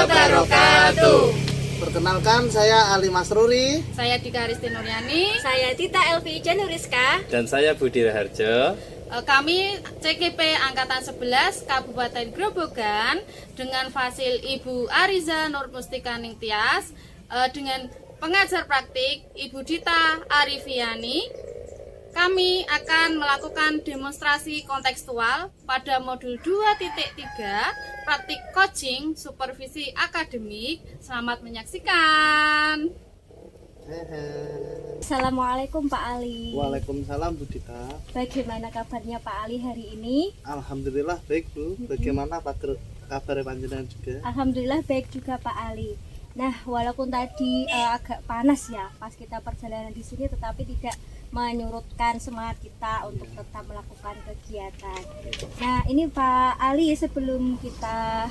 wabarakatuh. Perkenalkan, saya Ali Masruri. Saya Dika Risti Nuryani. Saya Tita Elvi Januriska. Dan saya Budi Raharjo. Kami CKP Angkatan 11 Kabupaten Grobogan dengan fasil Ibu Ariza Nur Mustika Ningtyas dengan pengajar praktik Ibu Dita Arifiani. Kami akan melakukan demonstrasi kontekstual pada modul 2.3 praktik coaching supervisi akademik. Selamat menyaksikan. Assalamualaikum Pak Ali. Waalaikumsalam Bu Dita. Bagaimana kabarnya Pak Ali hari ini? Alhamdulillah baik Bu. Bagaimana kabar panjenengan juga? Alhamdulillah baik juga Pak Ali. Nah, walaupun tadi agak panas ya pas kita perjalanan di sini, tetapi tidak menyurutkan semangat kita untuk tetap melakukan kegiatan. Nah, ini Pak Ali, sebelum kita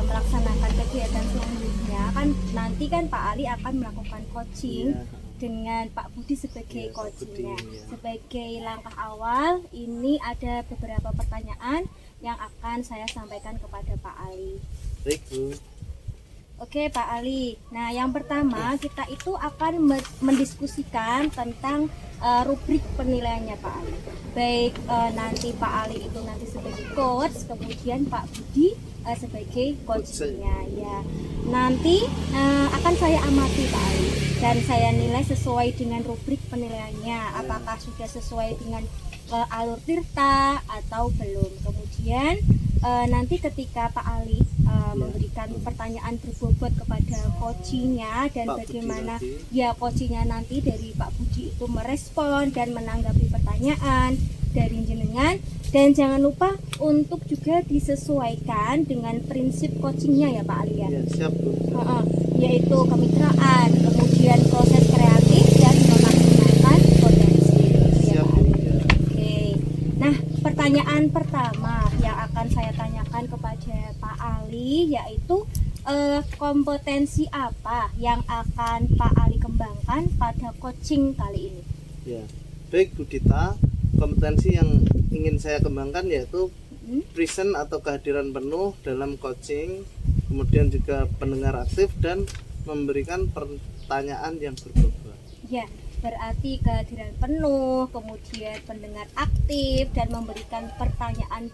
melaksanakan kegiatan selanjutnya, kan nanti kan Pak Ali akan melakukan coaching dengan Pak Budi sebagai coachingnya. Sebagai langkah awal, ini ada beberapa pertanyaan yang akan saya sampaikan kepada Pak Ali. Baik Bu. Oke Pak Ali, nah yang pertama kita itu akan mendiskusikan tentang rubrik penilaiannya Pak Ali. Baik nanti Pak Ali itu nanti sebagai coach, kemudian Pak Budi sebagai coachnya ya. Nanti akan saya amati Pak Ali dan saya nilai sesuai dengan rubrik penilaiannya. Apakah sudah sesuai dengan alur tirta atau belum. Kemudian nanti ketika Pak Ali memberikan pertanyaan berbobot kepada coachingnya dan Pak bagaimana ya coachingnya nanti dari Pak Budi itu merespon dan menanggapi pertanyaan dari jenengan, dan jangan lupa untuk juga disesuaikan dengan prinsip coachingnya ya Pak Ali ya. Siap Bu. Yaitu kemitraan, kemudian proses kreatif dan memaksimalkan potensi. Siap Bu. Oke. Nah, pertanyaan pertama yang akan saya tanyakan kepada Pak Ali yaitu kompetensi apa yang akan Pak Ali kembangkan pada coaching kali ini? Ya. Baik Bu Dita, kompetensi yang ingin saya kembangkan yaitu present atau kehadiran penuh dalam coaching, kemudian juga pendengar aktif dan memberikan pertanyaan yang berbobot. Ya, berarti kehadiran penuh, kemudian pendengar aktif dan memberikan pertanyaan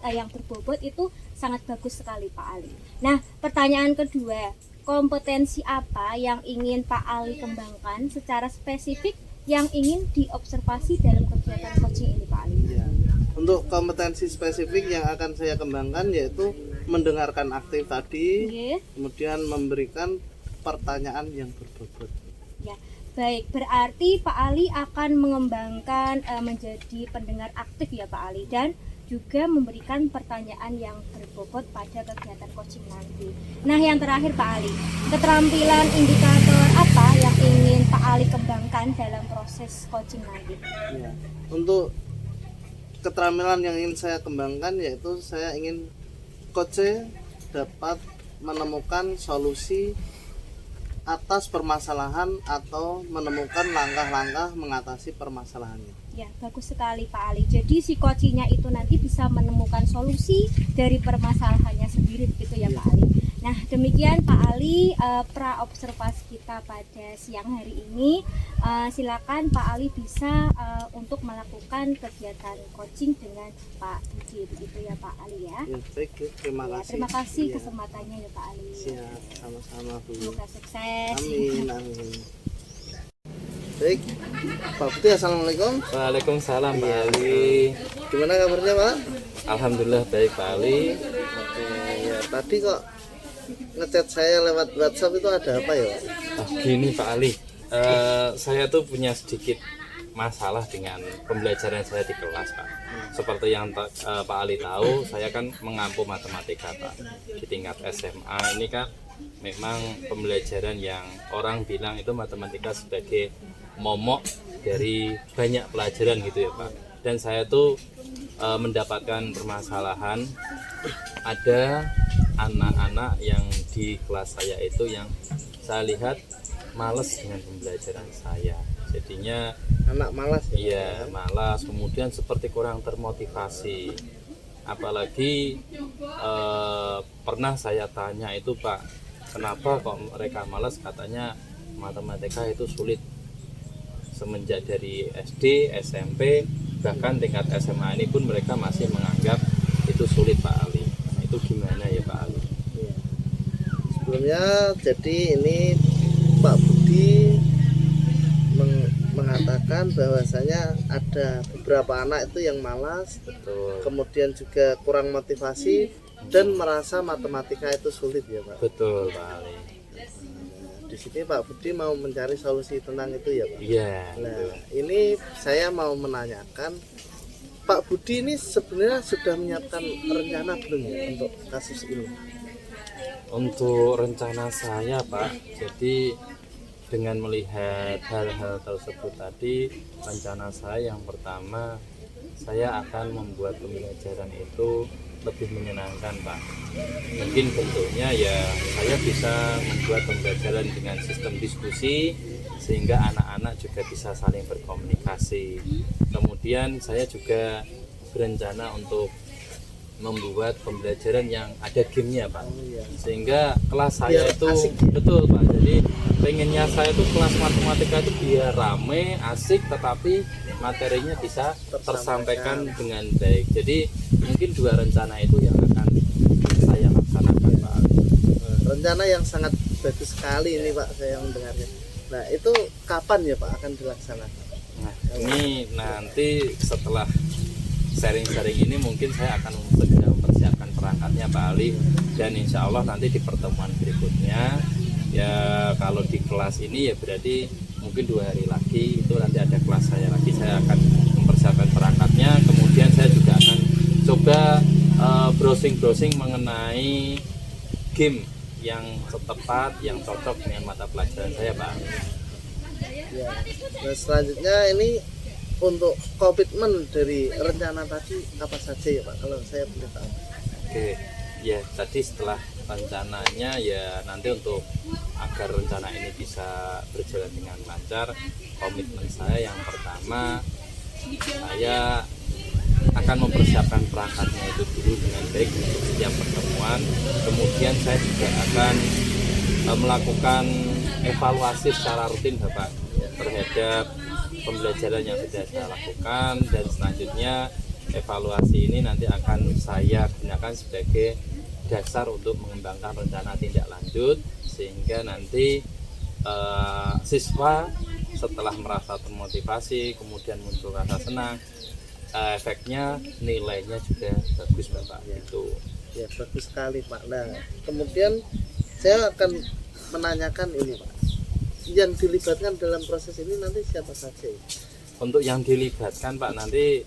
yang berbobot itu sangat bagus sekali Pak Ali. Nah, pertanyaan kedua, kompetensi apa yang ingin Pak Ali kembangkan secara spesifik yang ingin diobservasi dalam kegiatan coaching ini Pak Ali? Ya. Untuk kompetensi spesifik yang akan saya kembangkan yaitu mendengarkan aktif tadi, kemudian memberikan pertanyaan yang berbobot. Ya. Baik, berarti Pak Ali akan mengembangkan menjadi pendengar aktif ya Pak Ali, dan juga memberikan pertanyaan yang berbobot pada kegiatan coaching nanti. Nah, yang terakhir Pak Ali, keterampilan indikator apa yang ingin Pak Ali kembangkan dalam proses coaching nanti? Ya. Untuk keterampilan yang ingin saya kembangkan yaitu saya ingin coach dapat menemukan solusi atas permasalahan atau menemukan langkah-langkah mengatasi permasalahannya. Ya, bagus sekali Pak Ali. Jadi si coachingnya itu nanti bisa menemukan solusi dari permasalahannya sendiri begitu ya Pak Ali. Nah, demikian Pak Ali pra-observasi kita pada siang hari ini. Silakan Pak Ali bisa untuk melakukan kegiatan coaching dengan Pak Budi begitu ya Pak Ali ya. Ya, baik, terima kasih. Terima kasih kesempatannya ya Pak Ali. Siap, sama-sama Bu. Semoga sukses. Amin. Baik, Pak Budi, assalamualaikum. Waalaikumsalam Pak Ali. Gimana kabarnya Pak? Alhamdulillah baik Pak Ali. Oke, ya tadi kok ngechat saya lewat WhatsApp itu ada apa ya? Gini Pak Ali, saya tuh punya sedikit masalah dengan pembelajaran saya di kelas Pak. Seperti yang Pak Ali tahu, saya kan mengampu matematika Pak di tingkat SMA. Ini kan memang pembelajaran yang orang bilang itu matematika sebagai momok dari banyak pelajaran gitu ya Pak. Dan saya tuh mendapatkan permasalahan, ada anak-anak yang di kelas saya itu yang saya lihat males dengan pembelajaran saya. Jadinya Anak malas ya? iya malas, kemudian seperti kurang termotivasi. Apalagi pernah saya tanya itu Pak, kenapa kok mereka malas, katanya matematika itu sulit. Semenjak dari SD, SMP, bahkan tingkat SMA ini pun mereka masih menganggap itu sulit Pak Ali. Nah, itu gimana ya Pak Ali? Iya. Sebelumnya jadi ini Pak Budi mengatakan bahwasanya ada beberapa anak itu yang malas, Betul. kemudian juga kurang motivasi dan merasa matematika itu sulit ya Pak. Betul Pak Ali. Di sini Pak Budi mau mencari solusi tentang itu ya Pak. Iya. Nah, ini saya mau menanyakan, Pak Budi ini sebenarnya sudah menyiapkan rencana belum ya untuk kasus ini? Untuk rencana saya Pak, jadi dengan melihat hal-hal tersebut tadi, rencana saya yang pertama, saya akan membuat pembelajaran itu lebih menyenangkan Pak. Mungkin bentuknya ya saya bisa membuat pembelajaran dengan sistem diskusi sehingga anak-anak juga bisa saling berkomunikasi. Kemudian saya juga berencana untuk membuat pembelajaran yang ada gamenya Pak, sehingga kelas saya Biar itu asik. betul Pak, jadi pengennya saya itu kelas matematika itu biar rame, asik, tetapi materinya bisa tersampaikan dengan baik. Jadi mungkin dua rencana itu yang akan saya laksanakan Pak. Rencana yang sangat bagus sekali ini Pak, saya mendengarnya. Nah, itu kapan ya Pak akan dilaksanakan? Nah, ini nanti setelah sharing-sharing ini mungkin saya akan segera mempersiapkan perangkatnya Pak Ali, dan insya Allah nanti di pertemuan berikutnya ya kalau di kelas ini ya berarti mungkin 2 hari lagi itu nanti ada kelas saya lagi, saya akan mempersiapkan perangkatnya. Kemudian saya juga akan coba browsing-browsing mengenai game yang tepat, yang cocok dengan mata pelajaran saya Pak. Ya. Nah, selanjutnya ini untuk komitmen dari rencana tadi apa saja ya Pak, kalau saya boleh tahu? Oke, ya tadi setelah rencananya ya nanti untuk agar rencana ini bisa berjalan dengan lancar, komitmen saya yang pertama, saya akan mempersiapkan perangkatnya itu dulu dengan baik untuk setiap pertemuan. Kemudian saya juga akan melakukan evaluasi secara rutin Bapak terhadap pembelajaran yang sudah saya lakukan, dan selanjutnya evaluasi ini nanti akan saya gunakan sebagai dasar untuk mengembangkan rencana tindak lanjut, sehingga nanti siswa setelah merasa termotivasi kemudian muncul rasa senang, efeknya nilainya juga bagus Bapak. Itu Ya, bagus sekali Pak. Nah, kemudian saya akan menanyakan ini Pak, yang dilibatkan dalam proses ini nanti siapa saja ya? untuk yang dilibatkan Pak, nanti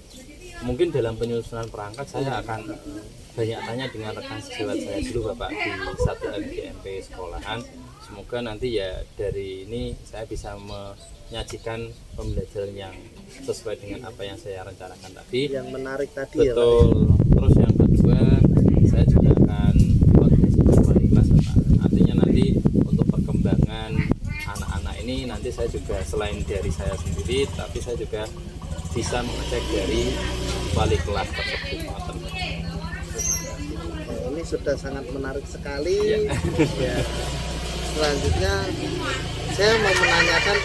mungkin dalam penyusunan perangkat saya akan banyak tanya dengan rekan sejawat saya dulu Bapak di satu MGMP sekolahan. Semoga nanti ya dari ini saya bisa menyajikan pembelajaran yang sesuai dengan apa yang saya rencanakan tadi. Yang menarik tadi ya Pak. Betul. Terus yang kedua, saya juga akan membuat wali kelas Bapak. Artinya nanti untuk perkembangan anak-anak ini nanti saya juga selain dari saya sendiri, tapi saya juga bisa mengecek dari wali kelas tersebut. Ini sudah sangat menarik sekali. Ya. Selanjutnya saya mau menanyakan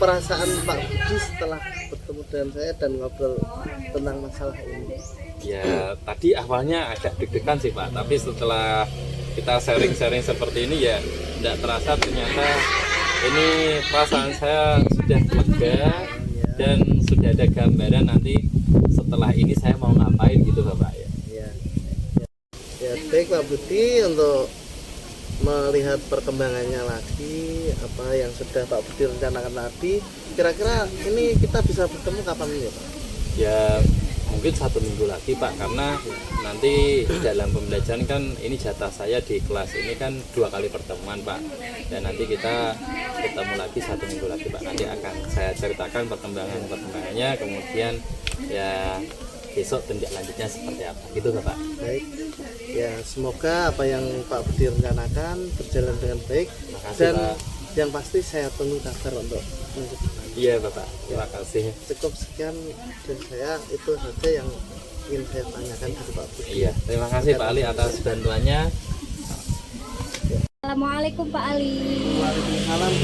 perasaan Pak Budi setelah bertemu dengan saya dan ngobrol tentang masalah ini. Ya tadi awalnya agak deg-degan sih Pak, tapi setelah kita sharing-sharing seperti ini ya tidak terasa ternyata ini perasaan saya sudah lega dan sudah ada gambaran nanti setelah ini saya mau ngapain gitu Bapak ya. Ya, baik Pak Budi, untuk melihat perkembangannya lagi apa yang sudah Pak Budi rencanakan tadi, kira-kira ini kita bisa bertemu kapan ini Pak? Ya mungkin 1 minggu lagi Pak, karena nanti dalam pembelajaran kan ini jatah saya di kelas ini kan 2 kali pertemuan Pak, dan nanti kita ketemu lagi 1 minggu lagi Pak. Nanti akan saya ceritakan perkembangannya, kemudian ya besok tindak lanjutnya seperti apa gitu Bapak. Baik, ya semoga apa yang Pak Budi rencanakan berjalan dengan baik. Makasih, Dan Pak. yang pasti saya tunggu kabar untuk minggu depan. Iya Bapak, terima kasih. Cukup sekian dari saya, itu saja yang ingin saya tanyakan dari Pak Budi. Iya, terima kasih Pak Ali atas bantuannya. Assalamualaikum Pak Ali. Waalaikumsalam.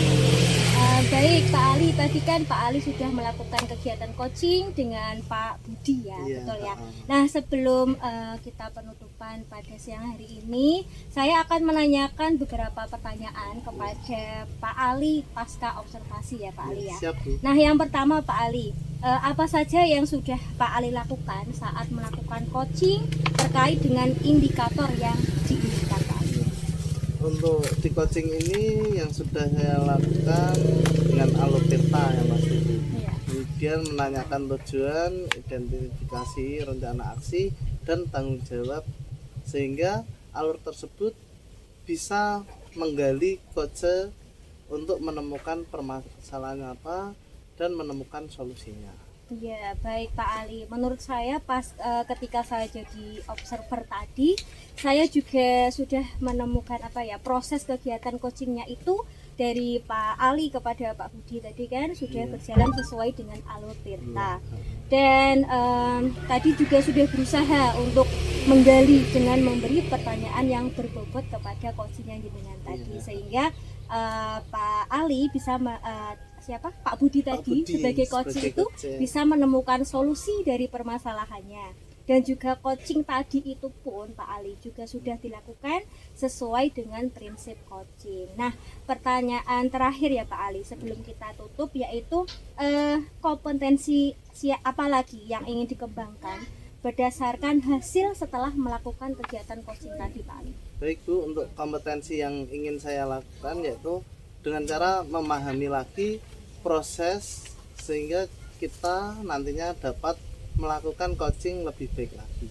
Baik Pak Ali, tadi kan Pak Ali sudah melakukan kegiatan coaching dengan Pak Budi ya, Iya, betul ya. heeh. Nah sebelum kita penutupan pada siang hari ini, saya akan menanyakan beberapa pertanyaan kepada Pak Ali pasca observasi ya Pak Ali ya. Siap Bu. Nah yang pertama Pak Ali, apa saja yang sudah Pak Ali lakukan saat melakukan coaching terkait dengan indikator yang diinginkan Pak Ali? Untuk di coaching ini yang sudah saya lakukan dengan alur-peta ya Mas Budi. Iya. Kemudian menanyakan tujuan, identifikasi rencana aksi, dan tanggung jawab, sehingga alur tersebut bisa menggali coach untuk menemukan permasalahannya apa dan menemukan solusinya. Ya baik Pak Ali, menurut saya pas ketika saya jadi observer tadi, saya juga sudah menemukan proses kegiatan coachingnya itu dari Pak Ali kepada Pak Budi tadi kan sudah berjalan sesuai dengan alur Tirta. Dan tadi juga sudah berusaha untuk menggali dengan memberi pertanyaan yang berbobot kepada coaching yang jenengan tadi, sehingga Pak Ali bisa Pak Budi tadi Budi sebagai coaching itu bisa menemukan solusi dari permasalahannya. Dan juga coaching tadi itu pun Pak Ali juga sudah dilakukan sesuai dengan prinsip coaching. Nah pertanyaan terakhir ya Pak Ali sebelum kita tutup, yaitu kompetensi apa lagi yang ingin dikembangkan berdasarkan hasil setelah melakukan kegiatan coaching tadi Pak Ali? Baik Bu, untuk kompetensi yang ingin saya lakukan yaitu dengan cara memahami lagi proses sehingga kita nantinya dapat melakukan coaching lebih baik lagi.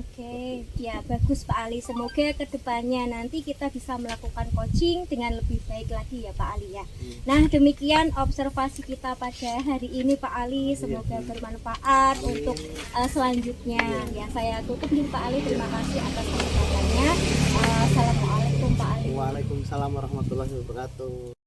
Oke, ya bagus Pak Ali. Semoga kedepannya nanti kita bisa melakukan coaching dengan lebih baik lagi ya Pak Ali ya. Nah demikian observasi kita pada hari ini Pak Ali. Semoga bermanfaat untuk selanjutnya. Ya saya tutup nih Pak Ali. Terima kasih atas kesempatannya. Assalamualaikum Pak Ali. Waalaikumsalam warahmatullahi wabarakatuh.